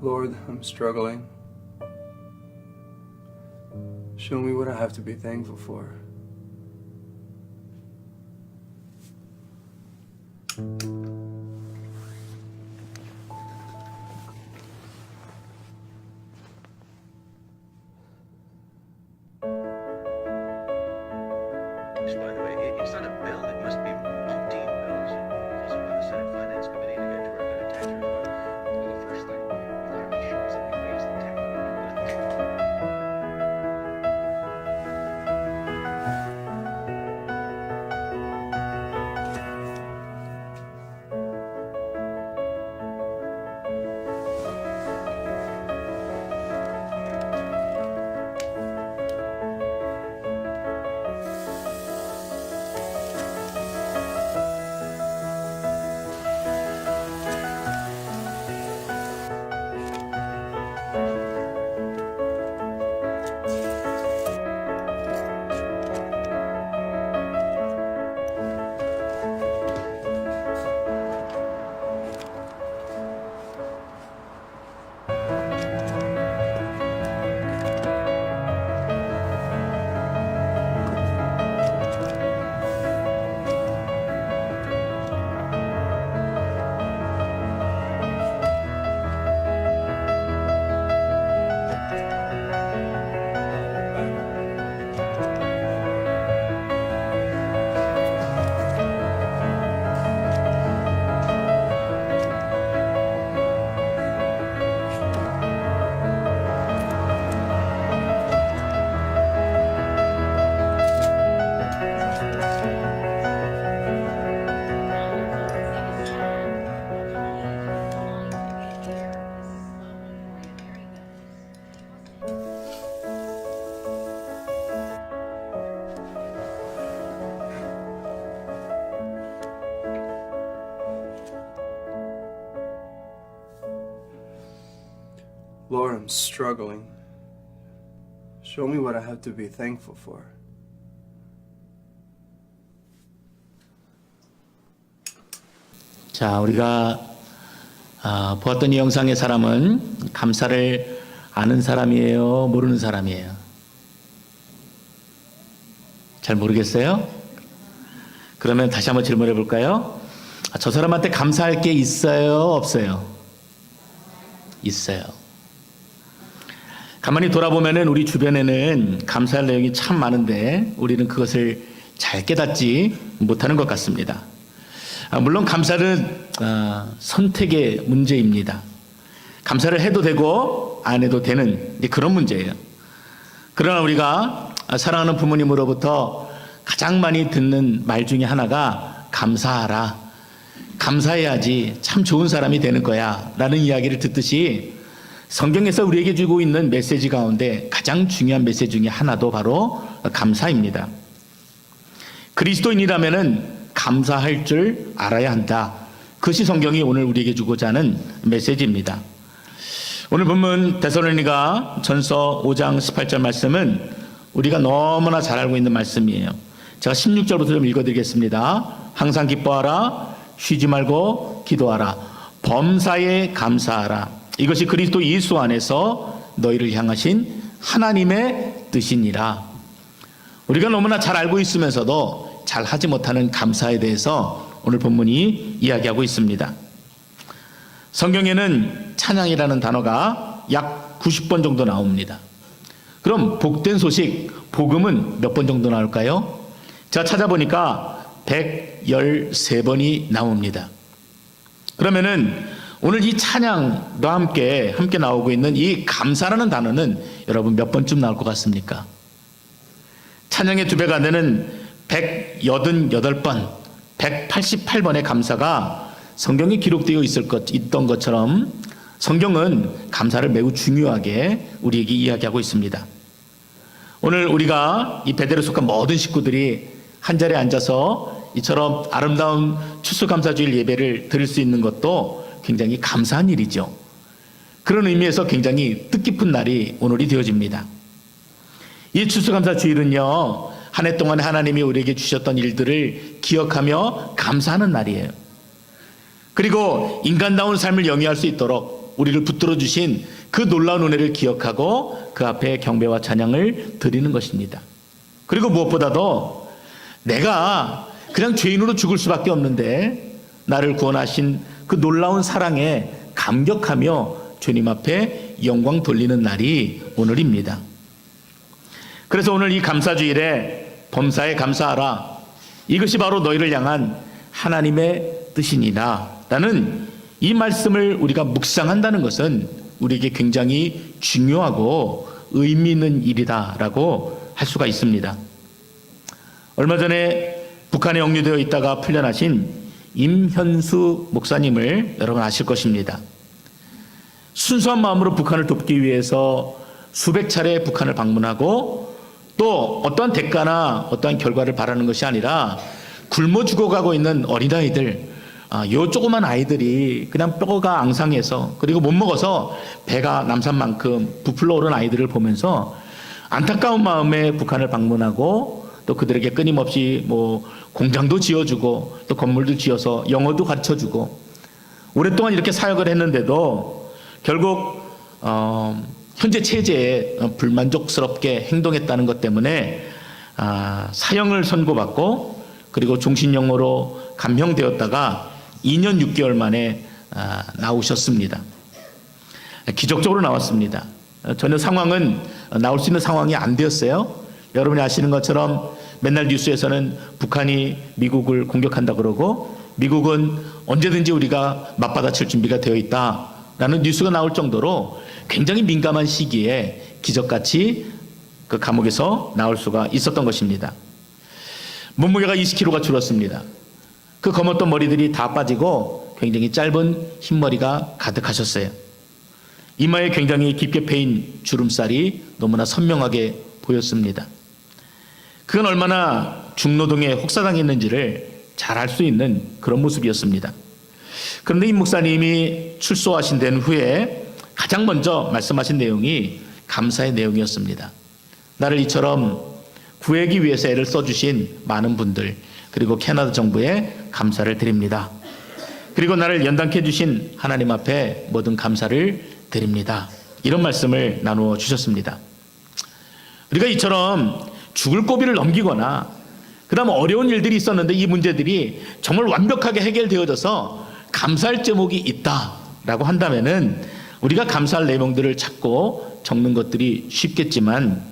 Lord, I'm struggling. Show me what I have to be thankful for. By the way, it's not a bill. It must be 15 bills. Because I'm on the Senate Finance Committee to get to work on a tax reform. Well, the first thing, we gotta be sure that we raise the tax. Lord, I'm struggling. Show me what I have to be thankful for. 자, 우리가 보았던 이 영상의 사람은 감사를 아는 사람이에요? 모르는 사람이에요? 잘 모르겠어요? 그러면 다시 한번 질문해 볼까요? 저 사람한테 감사할 게 있어요? 없어요? 있어요. 가만히 돌아보면은 우리 주변에는 감사할 내용이 참 많은데 우리는 그것을 잘 깨닫지 못하는 것 같습니다. 물론 감사는 선택의 문제입니다. 감사를 해도 되고 안 해도 되는 그런 문제예요. 그러나 우리가 사랑하는 부모님으로부터 가장 많이 듣는 말 중에 하나가 감사하라. 감사해야지 참 좋은 사람이 되는 거야 라는 이야기를 듣듯이 성경에서 우리에게 주고 있는 메시지 가운데 가장 중요한 메시지 중에 하나도 바로 감사입니다. 그리스도인이라면은 감사할 줄 알아야 한다. 그것이 성경이 오늘 우리에게 주고자 하는 메시지입니다. 오늘 본문 데살로니가 전서 5장 18절 말씀은 우리가 너무나 잘 알고 있는 말씀이에요. 제가 16절부터 좀 읽어드리겠습니다. 항상 기뻐하라, 쉬지 말고 기도하라, 범사에 감사하라. 이것이 그리스도 예수 안에서 너희를 향하신 하나님의 뜻이니라. 우리가 너무나 잘 알고 있으면서도 잘 하지 못하는 감사에 대해서 오늘 본문이 이야기하고 있습니다. 성경에는 찬양이라는 단어가 약 90번 정도 나옵니다. 그럼 복된 소식, 복음은 몇 번 정도 나올까요? 제가 찾아보니까 113번이 나옵니다. 그러면은 오늘 이 찬양과 함께 나오고 있는 이 감사라는 단어는 여러분 몇 번쯤 나올 것 같습니까? 찬양의 2배가 되는 188번, 188번의 감사가 성경에 기록되어 있던 것처럼 성경은 감사를 매우 중요하게 우리에게 이야기하고 있습니다. 오늘 우리가 이 베델에 속한 모든 식구들이 한 자리에 앉아서 이처럼 아름다운 추수감사주일 예배를 드릴 수 있는 것도 굉장히 감사한 일이죠. 그런 의미에서 굉장히 뜻깊은 날이 오늘이 되어집니다. 이 추수감사주일은요, 한 해 동안 하나님이 우리에게 주셨던 일들을 기억하며 감사하는 날이에요. 그리고 인간다운 삶을 영위할 수 있도록 우리를 붙들어 주신 그 놀라운 은혜를 기억하고 그 앞에 경배와 찬양을 드리는 것입니다. 그리고 무엇보다도 내가 그냥 죄인으로 죽을 수밖에 없는데 나를 구원하신 그 놀라운 사랑에 감격하며 주님 앞에 영광 돌리는 날이 오늘입니다. 그래서 오늘 이 감사주일에 범사에 감사하라, 이것이 바로 너희를 향한 하나님의 뜻이니라 라는 이 말씀을 우리가 묵상한다는 것은 우리에게 굉장히 중요하고 의미 있는 일이다라고 할 수가 있습니다. 얼마 전에 북한에 억류되어 있다가 풀려나신 임현수 목사님을 여러분 아실 것입니다. 순수한 마음으로 북한을 돕기 위해서 수백 차례 북한을 방문하고 또 어떠한 대가나 어떠한 결과를 바라는 것이 아니라 굶어 죽어가고 있는 어린아이들, 요 조그만 아이들이 그냥 뼈가 앙상해서 그리고 못 먹어서 배가 남산만큼 부풀러 오른 아이들을 보면서 안타까운 마음에 북한을 방문하고 또 그들에게 끊임없이 뭐 공장도 지어주고 또 건물도 지어서 영어도 가르쳐주고 오랫동안 이렇게 사역을 했는데도 결국 현재 체제에 불만족스럽게 행동했다는 것 때문에 사형을 선고받고 그리고 종신형으로 감형되었다가 2년 6개월 만에 나오셨습니다. 기적적으로 나왔습니다. 전혀 상황은 나올 수 있는 상황이 안 되었어요. 여러분이 아시는 것처럼 맨날 뉴스에서는 북한이 미국을 공격한다 그러고 미국은 언제든지 우리가 맞받아칠 준비가 되어 있다라는 뉴스가 나올 정도로 굉장히 민감한 시기에 기적같이 그 감옥에서 나올 수가 있었던 것입니다. 몸무게가 20kg가 줄었습니다. 그 검었던 머리들이 다 빠지고 굉장히 짧은 흰머리가 가득하셨어요. 이마에 굉장히 깊게 패인 주름살이 너무나 선명하게 보였습니다. 그건 얼마나 중노동에 혹사당했는지를 잘 알 수 있는 그런 모습이었습니다. 그런데 이 목사님이 출소하신 된 후에 가장 먼저 말씀하신 내용이 감사의 내용이었습니다. 나를 이처럼 구하기 위해서 애를 써주신 많은 분들, 그리고 캐나다 정부에 감사를 드립니다. 그리고 나를 연단케 해주신 하나님 앞에 모든 감사를 드립니다. 이런 말씀을 나누어 주셨습니다. 우리가 이처럼 죽을 고비를 넘기거나 그 다음 어려운 일들이 있었는데 이 문제들이 정말 완벽하게 해결되어져서 감사할 제목이 있다라고 한다면은 우리가 감사할 내용들을 찾고 적는 것들이 쉽겠지만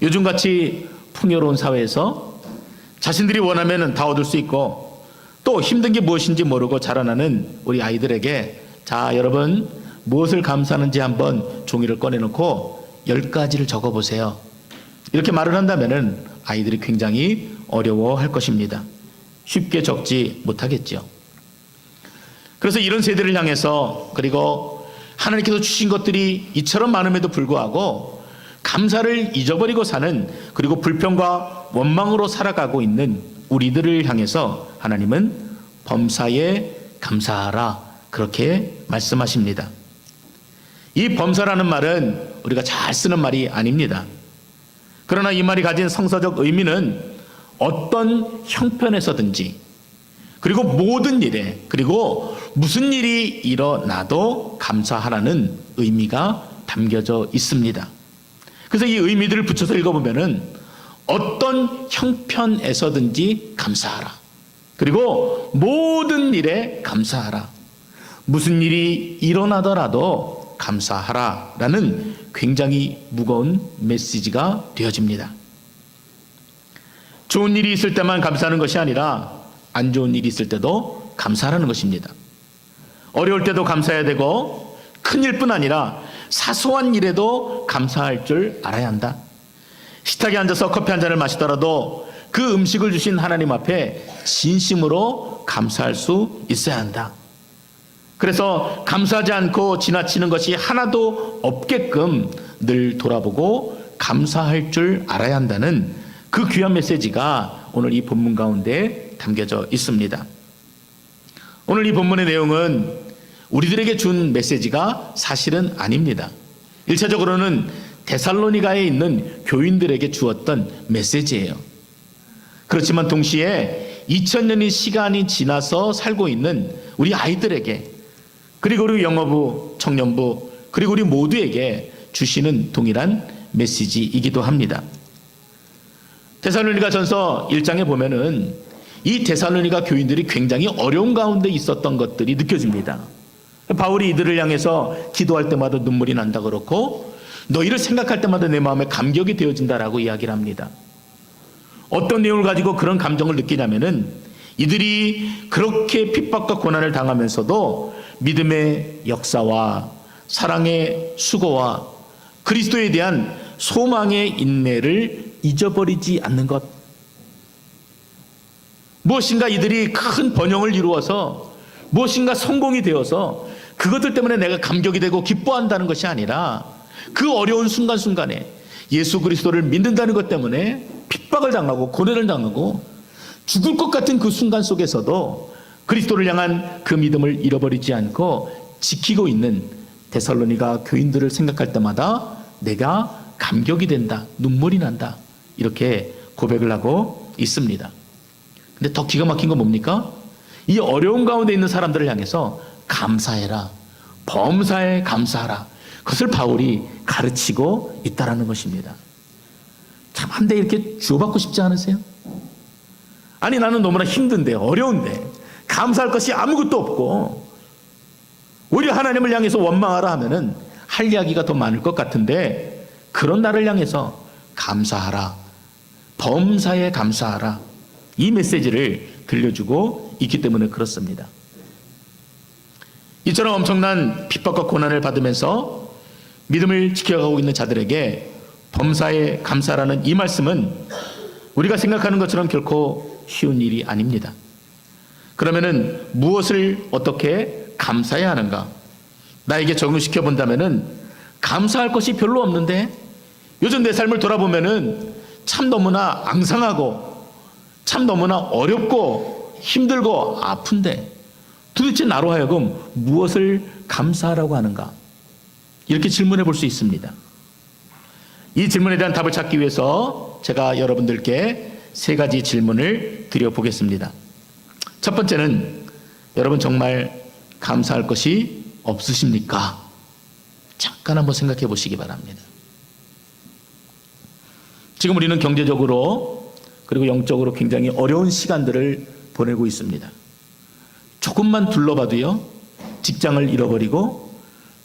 요즘같이 풍요로운 사회에서 자신들이 원하면 다 얻을 수 있고 또 힘든 게 무엇인지 모르고 자라나는 우리 아이들에게 자 여러분 무엇을 감사하는지 한번 종이를 꺼내놓고 10가지를 적어보세요. 이렇게 말을 한다면 아이들이 굉장히 어려워할 것입니다. 쉽게 적지 못하겠죠. 그래서 이런 세대를 향해서 그리고 하나님께서 주신 것들이 이처럼 많음에도 불구하고 감사를 잊어버리고 사는 그리고 불평과 원망으로 살아가고 있는 우리들을 향해서 하나님은 범사에 감사하라 그렇게 말씀하십니다. 이 범사라는 말은 우리가 잘 쓰는 말이 아닙니다. 그러나 이 말이 가진 성서적 의미는 어떤 형편에서든지 그리고 모든 일에 그리고 무슨 일이 일어나도 감사하라는 의미가 담겨져 있습니다. 그래서 이 의미들을 붙여서 읽어보면은 어떤 형편에서든지 감사하라. 그리고 모든 일에 감사하라. 무슨 일이 일어나더라도 감사하라. 라는 굉장히 무거운 메시지가 되어집니다. 좋은 일이 있을 때만 감사하는 것이 아니라 안 좋은 일이 있을 때도 감사하라는 것입니다. 어려울 때도 감사해야 되고 큰 일뿐 아니라 사소한 일에도 감사할 줄 알아야 한다. 식탁에 앉아서 커피 한 잔을 마시더라도 그 음식을 주신 하나님 앞에 진심으로 감사할 수 있어야 한다. 그래서 감사하지 않고 지나치는 것이 하나도 없게끔 늘 돌아보고 감사할 줄 알아야 한다는 그 귀한 메시지가 오늘 이 본문 가운데 담겨져 있습니다. 오늘 이 본문의 내용은 우리들에게 준 메시지가 사실은 아닙니다. 1차적으로는 데살로니가에 있는 교인들에게 주었던 메시지예요. 그렇지만 동시에 2000년의 시간이 지나서 살고 있는 우리 아이들에게 그리고 우리 영어부, 청년부, 그리고 우리 모두에게 주시는 동일한 메시지이기도 합니다. 데살로니가전서 1장에 보면은 이 데살로니가 교인들이 굉장히 어려운 가운데 있었던 것들이 느껴집니다. 바울이 이들을 향해서 기도할 때마다 눈물이 난다 그렇고 너희를 생각할 때마다 내 마음에 감격이 되어진다라고 이야기를 합니다. 어떤 내용을 가지고 그런 감정을 느끼냐면은 이들이 그렇게 핍박과 고난을 당하면서도 믿음의 역사와 사랑의 수고와 그리스도에 대한 소망의 인내를 잊어버리지 않는 것. 무엇인가 이들이 큰 번영을 이루어서 무엇인가 성공이 되어서 그것들 때문에 내가 감격이 되고 기뻐한다는 것이 아니라 그 어려운 순간순간에 예수 그리스도를 믿는다는 것 때문에 핍박을 당하고 고난을 당하고 죽을 것 같은 그 순간 속에서도 그리스도를 향한 그 믿음을 잃어버리지 않고 지키고 있는 데살로니가 교인들을 생각할 때마다 내가 감격이 된다, 눈물이 난다, 이렇게 고백을 하고 있습니다. 근데 더 기가 막힌 건 뭡니까? 이 어려운 가운데 있는 사람들을 향해서 감사해라, 범사에 감사하라, 그것을 바울이 가르치고 있다라는 것입니다. 참 한데 이렇게 주어받고 싶지 않으세요? 아니 나는 너무나 힘든데 어려운데 감사할 것이 아무것도 없고 오히려 하나님을 향해서 원망하라 하면은 할 이야기가 더 많을 것 같은데 그런 나를 향해서 감사하라, 범사에 감사하라, 이 메시지를 들려주고 있기 때문에 그렇습니다. 이처럼 엄청난 핍박과 고난을 받으면서 믿음을 지켜가고 있는 자들에게 범사에 감사라는 이 말씀은 우리가 생각하는 것처럼 결코 쉬운 일이 아닙니다. 그러면은 무엇을 어떻게 감사해야 하는가? 나에게 적용시켜 본다면은 감사할 것이 별로 없는데 요즘 내 삶을 돌아보면은 참 너무나 앙상하고 참 너무나 어렵고 힘들고 아픈데 도대체 나로 하여금 무엇을 감사하라고 하는가? 이렇게 질문해 볼 수 있습니다. 이 질문에 대한 답을 찾기 위해서 제가 여러분들께 세 가지 질문을 드려보겠습니다. 첫 번째는 여러분 정말 감사할 것이 없으십니까? 잠깐 한번 생각해 보시기 바랍니다. 지금 우리는 경제적으로 그리고 영적으로 굉장히 어려운 시간들을 보내고 있습니다. 조금만 둘러봐도요, 직장을 잃어버리고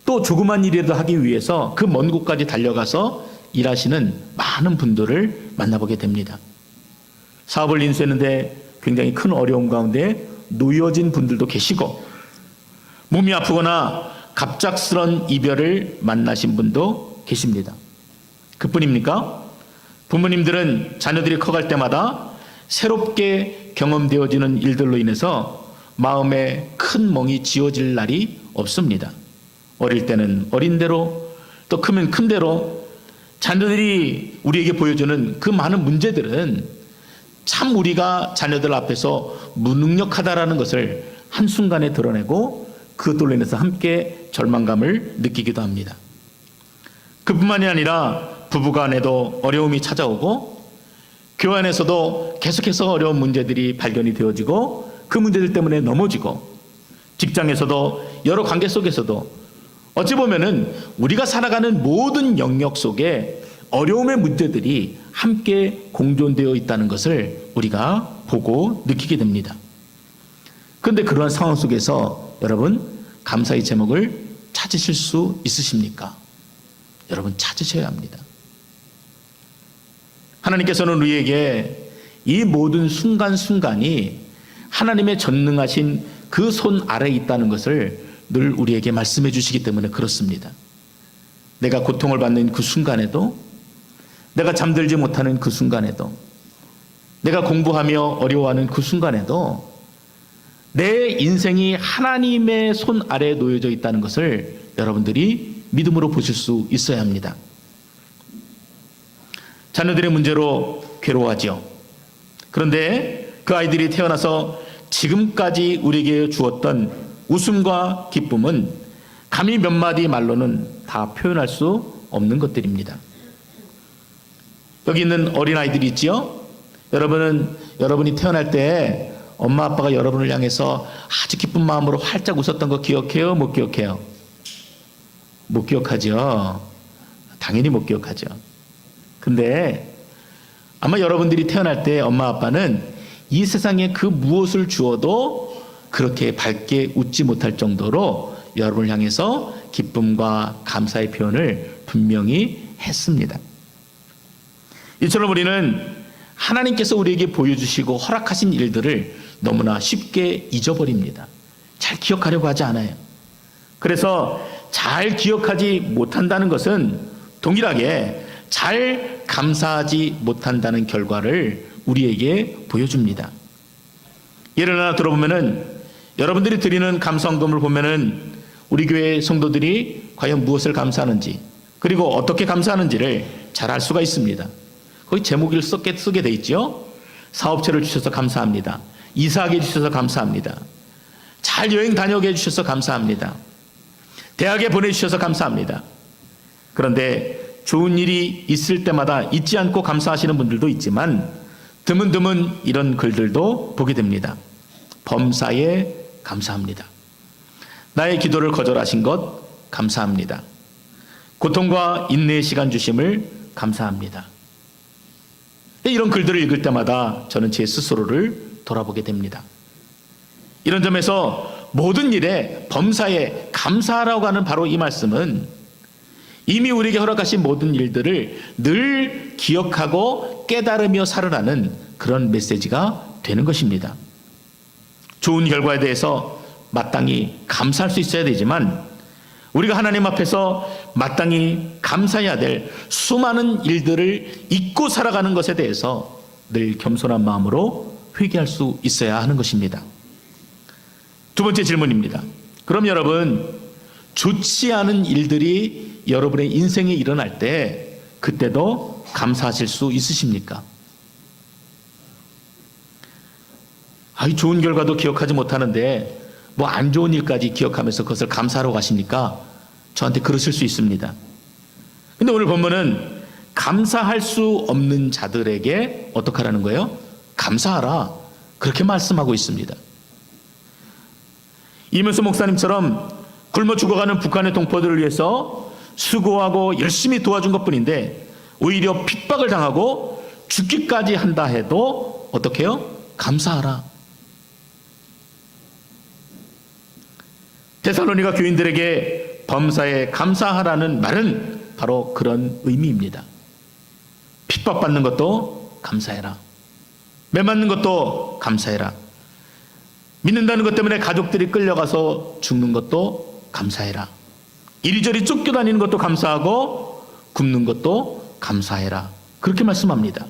또 조그만 일이라도 하기 위해서 그 먼 곳까지 달려가서 일하시는 많은 분들을 만나보게 됩니다. 사업을 인수했는데 굉장히 큰 어려움 가운데 놓여진 분들도 계시고 몸이 아프거나 갑작스런 이별을 만나신 분도 계십니다. 그뿐입니까? 부모님들은 자녀들이 커갈 때마다 새롭게 경험되어지는 일들로 인해서 마음에 큰 멍이 지어질 날이 없습니다. 어릴 때는 어린 대로 또 크면 큰 대로 자녀들이 우리에게 보여주는 그 많은 문제들은 참 우리가 자녀들 앞에서 무능력하다라는 것을 한순간에 드러내고 그것들로 인해서 함께 절망감을 느끼기도 합니다. 그뿐만이 아니라 부부간에도 어려움이 찾아오고 교회 안에서도 계속해서 어려운 문제들이 발견이 되어지고 그 문제들 때문에 넘어지고 직장에서도 여러 관계 속에서도 어찌 보면은 우리가 살아가는 모든 영역 속에 어려움의 문제들이 함께 공존되어 있다는 것을 우리가 보고 느끼게 됩니다. 그런데 그러한 상황 속에서 여러분 감사의 제목을 찾으실 수 있으십니까? 여러분 찾으셔야 합니다. 하나님께서는 우리에게 이 모든 순간순간이 하나님의 전능하신 그 손 아래에 있다는 것을 늘 우리에게 말씀해 주시기 때문에 그렇습니다. 내가 고통을 받는 그 순간에도, 내가 잠들지 못하는 그 순간에도, 내가 공부하며 어려워하는 그 순간에도 내 인생이 하나님의 손 아래에 놓여져 있다는 것을 여러분들이 믿음으로 보실 수 있어야 합니다. 자녀들의 문제로 괴로워하죠. 그런데 그 아이들이 태어나서 지금까지 우리에게 주었던 웃음과 기쁨은 감히 몇 마디 말로는 다 표현할 수 없는 것들입니다. 여기 있는 어린아이들이 있지요? 여러분이 태어날 때 엄마 아빠가 여러분을 향해서 아주 기쁜 마음으로 활짝 웃었던 거 기억해요? 못 기억해요? 못 기억하죠. 당연히 못 기억하죠. 근데 아마 여러분들이 태어날 때 엄마 아빠는 이 세상에 그 무엇을 주어도 그렇게 밝게 웃지 못할 정도로 여러분을 향해서 기쁨과 감사의 표현을 분명히 했습니다. 이처럼 우리는 하나님께서 우리에게 보여주시고 허락하신 일들을 너무나 쉽게 잊어버립니다. 잘 기억하려고 하지 않아요. 그래서 잘 기억하지 못한다는 것은 동일하게 잘 감사하지 못한다는 결과를 우리에게 보여줍니다. 예를 하나 들어보면은 여러분들이 드리는 감사헌금을 보면은 우리 교회 성도들이 과연 무엇을 감사하는지 그리고 어떻게 감사하는지를 잘 알 수가 있습니다. 거기 제목을 쓰게 돼 있죠. 사업체를 주셔서 감사합니다. 이사하게 해주셔서 감사합니다. 잘 여행 다녀오게 해주셔서 감사합니다. 대학에 보내주셔서 감사합니다. 그런데 좋은 일이 있을 때마다 잊지 않고 감사하시는 분들도 있지만 드문드문 이런 글들도 보게 됩니다. 범사에 감사합니다. 나의 기도를 거절하신 것 감사합니다. 고통과 인내의 시간 주심을 감사합니다. 이런 글들을 읽을 때마다 저는 제 스스로를 돌아보게 됩니다. 이런 점에서 모든 일에 범사에 감사하라고 하는 바로 이 말씀은 이미 우리에게 허락하신 모든 일들을 늘 기억하고 깨달으며 살으라는 그런 메시지가 되는 것입니다. 좋은 결과에 대해서 마땅히 감사할 수 있어야 되지만 우리가 하나님 앞에서 마땅히 감사해야 될 수많은 일들을 잊고 살아가는 것에 대해서 늘 겸손한 마음으로 회개할 수 있어야 하는 것입니다. 두 번째 질문입니다. 그럼 여러분, 좋지 않은 일들이 여러분의 인생에 일어날 때 그때도 감사하실 수 있으십니까? 좋은 결과도 기억하지 못하는데 뭐 안 좋은 일까지 기억하면서 그것을 감사하러 가십니까? 저한테 그러실 수 있습니다. 근데 오늘 본문은 감사할 수 없는 자들에게 어떻게 하라는 거예요? 감사하라. 그렇게 말씀하고 있습니다. 이문수 목사님처럼 굶어 죽어가는 북한의 동포들을 위해서 수고하고 열심히 도와준 것뿐인데 오히려 핍박을 당하고 죽기까지 한다 해도 어떻게 해요? 감사하라. 데살로니가 교인들에게 범사에 감사하라는 말은 바로 그런 의미입니다. 핍박받는 것도 감사해라. 매맞는 것도 감사해라. 믿는다는 것 때문에 가족들이 끌려가서 죽는 것도 감사해라. 이리저리 쫓겨다니는 것도 감사하고 굶는 것도 감사해라. 그렇게 말씀합니다.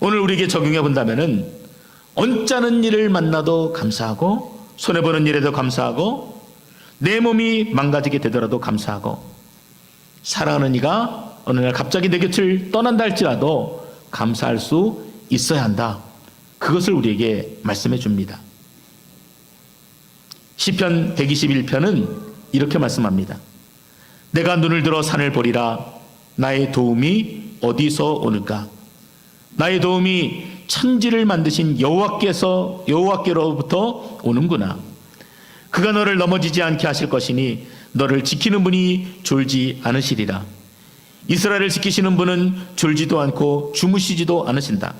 오늘 우리에게 적용해 본다면은 언짢은 일을 만나도 감사하고 손해보는 일에도 감사하고 내 몸이 망가지게 되더라도 감사하고 사랑하는 이가 어느 날 갑자기 내 곁을 떠난다 할지라도 감사할 수 있어야 한다. 그것을 우리에게 말씀해 줍니다. 시편 121편은 이렇게 말씀합니다. 내가 눈을 들어 산을 보리라. 나의 도움이 어디서 오는가? 나의 도움이 천지를 만드신 여호와께로부터 오는구나. 그가 너를 넘어지지 않게 하실 것이니 너를 지키는 분이 졸지 않으시리라. 이스라엘을 지키시는 분은 졸지도 않고 주무시지도 않으신다.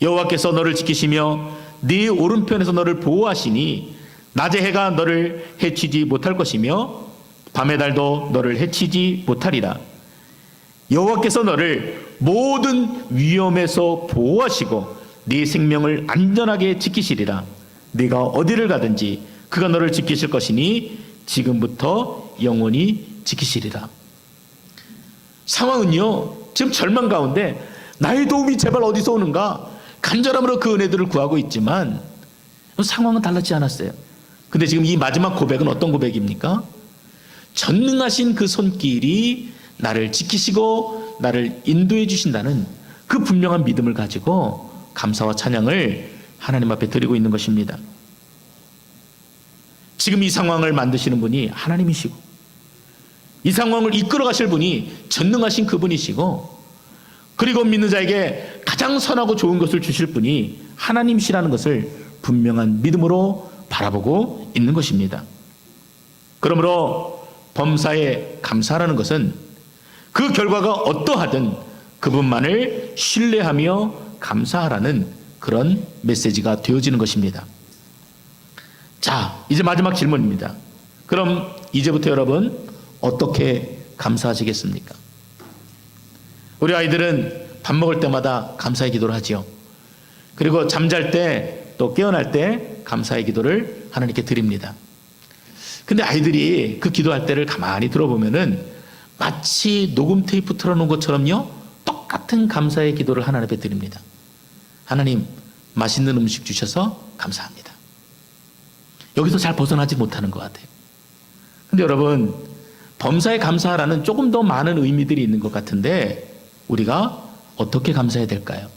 여호와께서 너를 지키시며 네 오른편에서 너를 보호하시니 낮의 해가 너를 해치지 못할 것이며 밤의 달도 너를 해치지 못하리라. 여호와께서 너를 모든 위험에서 보호하시고 네 생명을 안전하게 지키시리라. 네가 어디를 가든지 그가 너를 지키실 것이니 지금부터 영원히 지키시리라. 상황은요, 지금 절망 가운데 나의 도움이 제발 어디서 오는가 간절함으로 그 은혜들을 구하고 있지만 상황은 달라지지 않았어요. 근데 지금 이 마지막 고백은 어떤 고백입니까? 전능하신 그 손길이 나를 지키시고 나를 인도해 주신다는 그 분명한 믿음을 가지고 감사와 찬양을 하나님 앞에 드리고 있는 것입니다. 지금 이 상황을 만드시는 분이 하나님이시고 이 상황을 이끌어 가실 분이 전능하신 그분이시고 그리고 믿는 자에게 가장 선하고 좋은 것을 주실 분이 하나님이시라는 것을 분명한 믿음으로 바라보고 있는 것입니다. 그러므로 범사에 감사하라는 것은 그 결과가 어떠하든 그분만을 신뢰하며 감사하라는 그런 메시지가 되어지는 것입니다. 자, 이제 마지막 질문입니다. 그럼 이제부터 여러분 어떻게 감사하시겠습니까? 우리 아이들은 밥 먹을 때마다 감사의 기도를 하지요. 그리고 잠잘 때 또 깨어날 때 감사의 기도를 하나님께 드립니다. 근데 아이들이 그 기도할 때를 가만히 들어보면은 마치 녹음 테이프 틀어놓은 것처럼요, 똑같은 감사의 기도를 하나님 앞에 드립니다. 하나님, 맛있는 음식 주셔서 감사합니다. 여기서 잘 벗어나지 못하는 것 같아요. 근데 여러분, 범사에 감사하라는 조금 더 많은 의미들이 있는 것 같은데 우리가 어떻게 감사해야 될까요?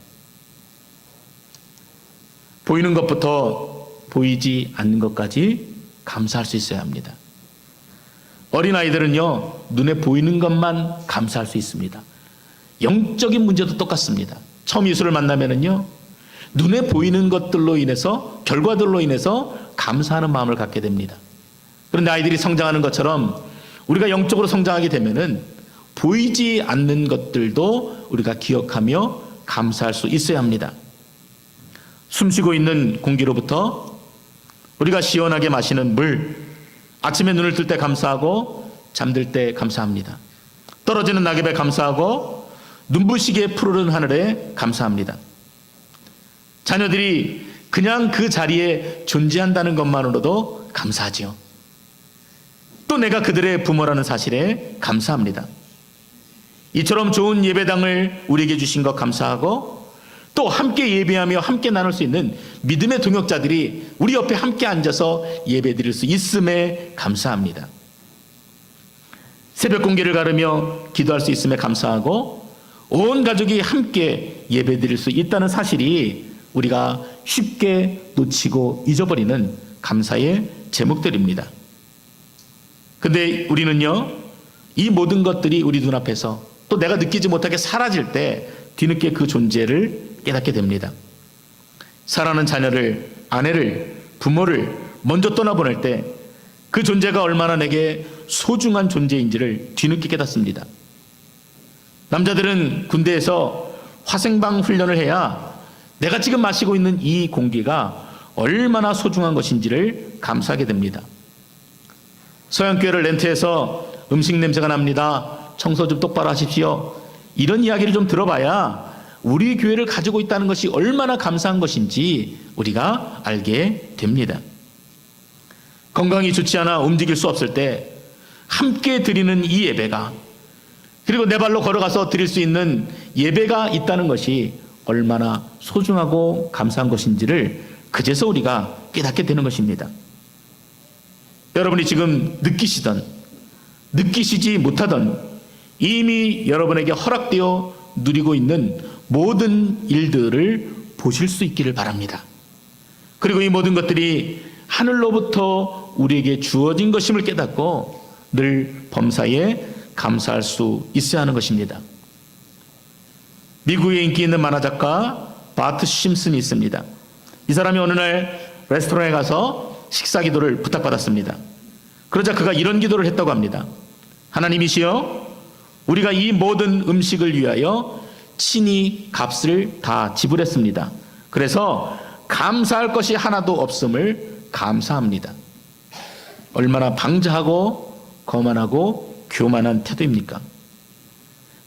보이는 것부터 보이지 않는 것까지 감사할 수 있어야 합니다. 어린아이들은요, 눈에 보이는 것만 감사할 수 있습니다. 영적인 문제도 똑같습니다. 처음 예수를 만나면은요, 눈에 보이는 것들로 인해서, 결과들로 인해서 감사하는 마음을 갖게 됩니다. 그런데 아이들이 성장하는 것처럼 우리가 영적으로 성장하게 되면은 보이지 않는 것들도 우리가 기억하며 감사할 수 있어야 합니다. 숨쉬고 있는 공기로부터 우리가 시원하게 마시는 물, 아침에 눈을 뜰 때 감사하고 잠들 때 감사합니다. 떨어지는 낙엽에 감사하고 눈부시게 푸르른 하늘에 감사합니다. 자녀들이 그냥 그 자리에 존재한다는 것만으로도 감사하지요. 또 내가 그들의 부모라는 사실에 감사합니다. 이처럼 좋은 예배당을 우리에게 주신 것 감사하고, 또 함께 예배하며 함께 나눌 수 있는 믿음의 동역자들이 우리 옆에 함께 앉아서 예배 드릴 수 있음에 감사합니다. 새벽 공기를 가르며 기도할 수 있음에 감사하고, 온 가족이 함께 예배 드릴 수 있다는 사실이 우리가 쉽게 놓치고 잊어버리는 감사의 제목들입니다. 근데 우리는요, 이 모든 것들이 우리 눈앞에서 또 내가 느끼지 못하게 사라질 때 뒤늦게 그 존재를 깨닫게 됩니다. 사랑하는 자녀를, 아내를, 부모를 먼저 떠나보낼 때 그 존재가 얼마나 내게 소중한 존재인지를 뒤늦게 깨닫습니다. 남자들은 군대에서 화생방 훈련을 해야 내가 지금 마시고 있는 이 공기가 얼마나 소중한 것인지를 감사하게 됩니다. 서양교회를 렌트해서 음식 냄새가 납니다, 청소 좀 똑바로 하십시오, 이런 이야기를 좀 들어봐야 우리 교회를 가지고 있다는 것이 얼마나 감사한 것인지 우리가 알게 됩니다. 건강이 좋지 않아 움직일 수 없을 때 함께 드리는 이 예배가, 그리고 내 발로 걸어가서 드릴 수 있는 예배가 있다는 것이 얼마나 소중하고 감사한 것인지를 그제서 우리가 깨닫게 되는 것입니다. 여러분이 지금 느끼시던, 느끼시지 못하던, 이미 여러분에게 허락되어 누리고 있는 모든 일들을 보실 수 있기를 바랍니다. 그리고 이 모든 것들이 하늘로부터 우리에게 주어진 것임을 깨닫고 늘 범사에 감사할 수 있어야 하는 것입니다. 미국에 인기 있는 만화작가 바트 심슨이 있습니다. 이 사람이 어느 날 레스토랑에 가서 식사 기도를 부탁받았습니다. 그러자 그가 이런 기도를 했다고 합니다. 하나님이시여, 우리가 이 모든 음식을 위하여 친히 값을 다 지불했습니다. 그래서 감사할 것이 하나도 없음을 감사합니다. 얼마나 방자하고 거만하고 교만한 태도입니까?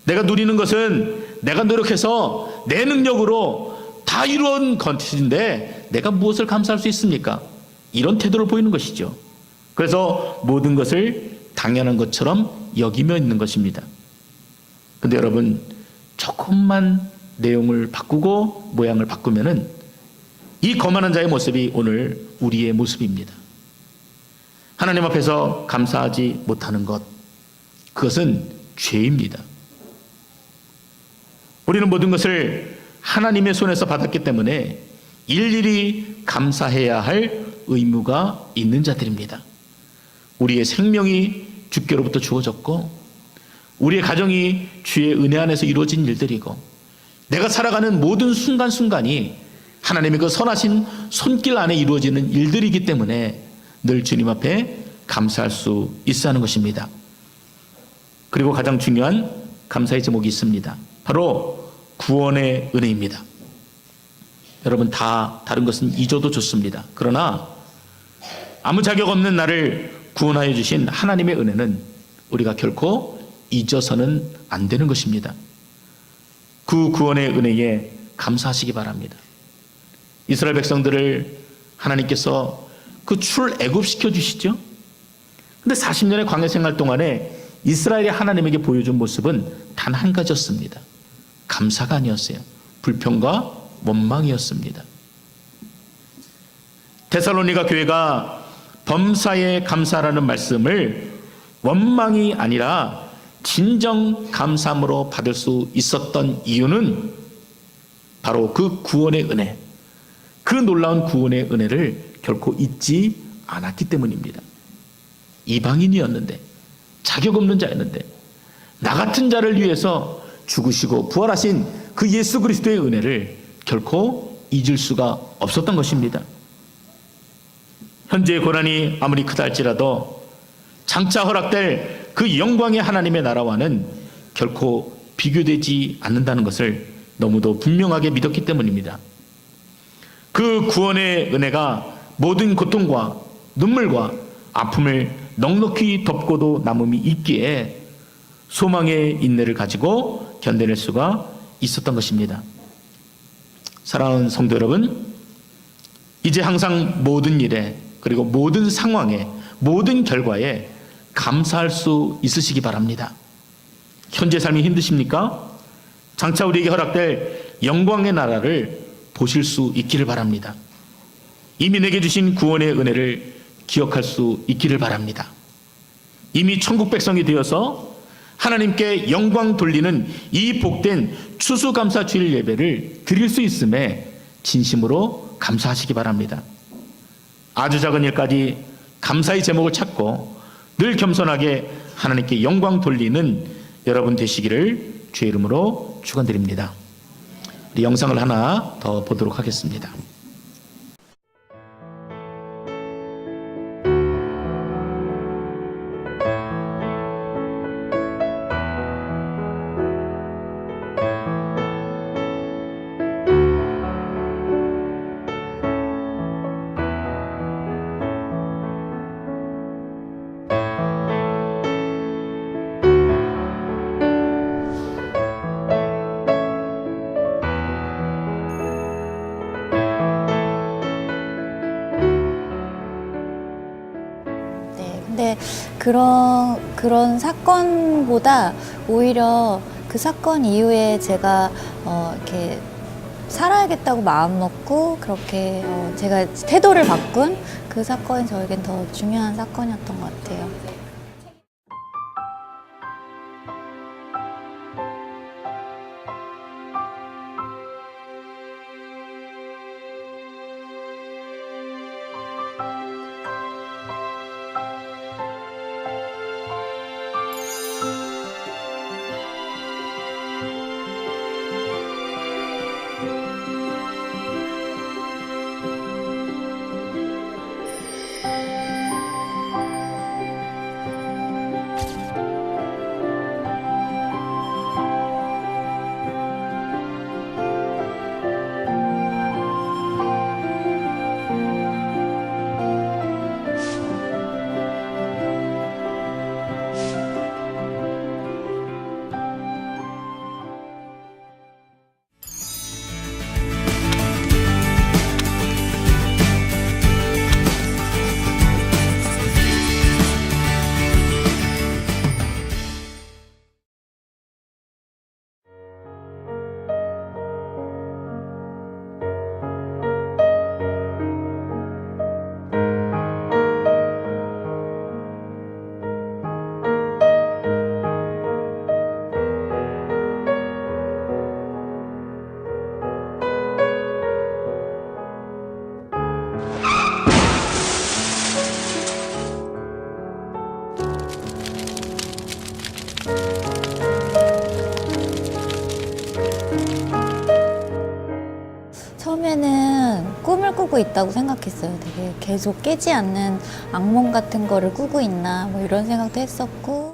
내가 누리는 것은 내가 노력해서 내 능력으로 다 이루어진 것인데 내가 무엇을 감사할 수 있습니까? 이런 태도를 보이는 것이죠. 그래서 모든 것을 당연한 것처럼 여기며 있는 것입니다. 근데 여러분, 조금만 내용을 바꾸고 모양을 바꾸면은 이 거만한 자의 모습이 오늘 우리의 모습입니다. 하나님 앞에서 감사하지 못하는 것, 그것은 죄입니다. 우리는 모든 것을 하나님의 손에서 받았기 때문에 일일이 감사해야 할 의무가 있는 자들입니다. 우리의 생명이 주께로부터 주어졌고, 우리의 가정이 주의 은혜 안에서 이루어진 일들이고, 내가 살아가는 모든 순간순간이 하나님의 그 선하신 손길 안에 이루어지는 일들이기 때문에 늘 주님 앞에 감사할 수 있어야 하는 것입니다. 그리고 가장 중요한 감사의 제목이 있습니다. 바로 구원의 은혜입니다. 여러분, 다른 것은 잊어도 좋습니다. 그러나 아무 자격 없는 나를 구원하여 주신 하나님의 은혜는 우리가 결코 잊어서는 안 되는 것입니다. 그 구원의 은혜에 감사하시기 바랍니다. 이스라엘 백성들을 하나님께서 그 출애굽시켜 주시죠. 근데 40년의 광야 생활 동안에 이스라엘이 하나님에게 보여준 모습은 단 한 가지였습니다. 감사가 아니었어요. 불평과 원망이었습니다. 데살로니가 교회가 범사에 감사라는 말씀을 원망이 아니라 진정 감사함으로 받을 수 있었던 이유는 바로 그 구원의 은혜, 그 놀라운 구원의 은혜를 결코 잊지 않았기 때문입니다. 이방인이었는데, 자격 없는 자였는데, 나 같은 자를 위해서 죽으시고 부활하신 그 예수 그리스도의 은혜를 결코 잊을 수가 없었던 것입니다. 현재의 고난이 아무리 크다 할지라도 장차 허락될 그 영광의 하나님의 나라와는 결코 비교되지 않는다는 것을 너무도 분명하게 믿었기 때문입니다. 그 구원의 은혜가 모든 고통과 눈물과 아픔을 넉넉히 덮고도 남음이 있기에 소망의 인내를 가지고 견뎌낼 수가 있었던 것입니다. 사랑하는 성도 여러분, 이제 항상 모든 일에, 그리고 모든 상황에, 모든 결과에 감사할 수 있으시기 바랍니다. 현재 삶이 힘드십니까? 장차 우리에게 허락될 영광의 나라를 보실 수 있기를 바랍니다. 이미 내게 주신 구원의 은혜를 기억할 수 있기를 바랍니다. 이미 천국 백성이 되어서 하나님께 영광 돌리는 이 복된 추수감사 주일 예배를 드릴 수 있음에 진심으로 감사하시기 바랍니다. 아주 작은 일까지 감사의 제목을 찾고 늘 겸손하게 하나님께 영광 돌리는 여러분 되시기를 주의 이름으로 축원드립니다. 우리 영상을 하나 더 보도록 하겠습니다. 근데 그런 사건보다 오히려 그 사건 이후에 제가 이렇게 살아야겠다고 마음 먹고 그렇게 제가 태도를 바꾼 그 사건이 저에겐 더 중요한 사건이었던 것 같아요. 꿈을 꾸고 있다고 생각했어요. 되게 계속 깨지 않는 악몽 같은 거를 꾸고 있나 뭐 이런 생각도 했었고.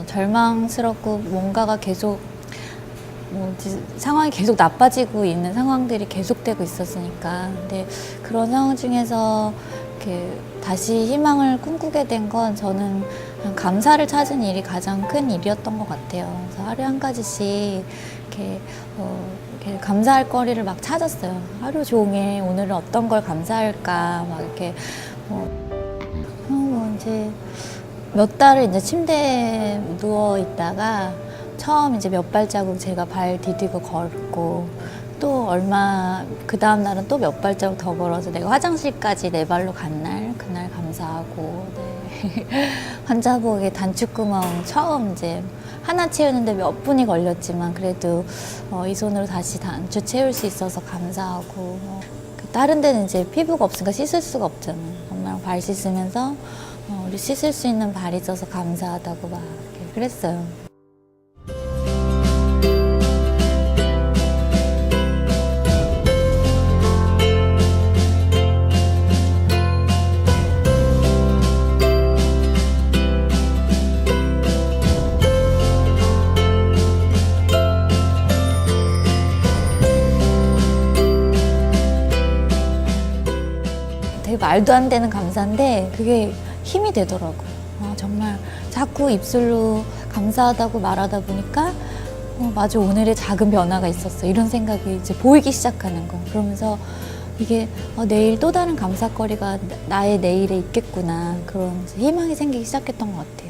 절망스럽고 뭔가가 계속 상황이 계속 나빠지고 있는 상황들이 계속되고 있었으니까. 근데 그런 상황 중에서 이렇게 다시 희망을 꿈꾸게 된 건 저는 그냥 감사를 찾은 일이 가장 큰 일이었던 것 같아요. 그래서 하루에 한 가지씩 이렇게 감사할 거리를 막 찾았어요. 하루 종일 오늘은 어떤 걸 감사할까 막 이렇게 이제 몇 달을 이제 침대에 누워 있다가 처음 이제 몇 발자국 제가 발 디디고 걸고 또 얼마 그 다음 날은 또 몇 발자국 더 걸어서 내가 화장실까지 내 발로 간 날 그날 감사하고 네. 환자복에 단추구멍 처음 이제 하나 채우는데 몇 분이 걸렸지만 그래도 이 손으로 다시 단추 채울 수 있어서 감사하고 다른 데는 이제 피부가 없으니까 씻을 수가 없잖아요. 엄마랑 발 씻으면서 우리 씻을 수 있는 발이 있어서 감사하다고 막 이렇게 그랬어요. 되게 말도 안 되는 감사인데 그게 힘이 되더라고요. 정말 자꾸 입술로 감사하다고 말하다 보니까 맞아 오늘의 작은 변화가 있었어 이런 생각이 이제 보이기 시작하는 거예요. 그러면서 이게 내일 또 다른 감사거리가 나의 내일에 있겠구나 그런 희망이 생기기 시작했던 것 같아요.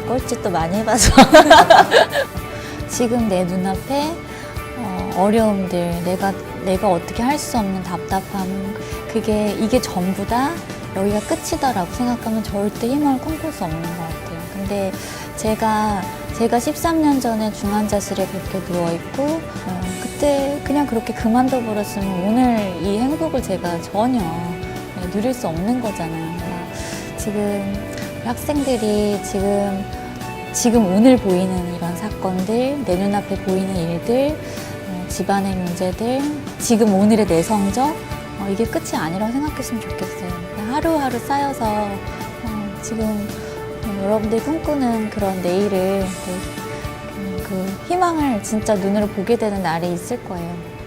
꼴찌도 많이 해봐서 지금 내 눈앞에 어려움들 내가 어떻게 할 수 없는 답답함 이게 전부 다 여기가 끝이다라고 생각하면 절대 희망을 꿈꿀 수 없는 것 같아요. 근데 제가 13년 전에 중환자실에 그렇게 누워있고 그때 그냥 그렇게 그만둬 버렸으면 오늘 이 행복을 제가 전혀 누릴 수 없는 거잖아요. 지금 학생들이 지금 오늘 보이는 이런 사건들, 내 눈앞에 보이는 일들, 집안의 문제들, 지금 오늘의 내 성적 이게 끝이 아니라고 생각했으면 좋겠어요. 하루하루 쌓여서 지금 여러분들이 꿈꾸는 그런 내일을 그 희망을 진짜 눈으로 보게 되는 날이 있을 거예요.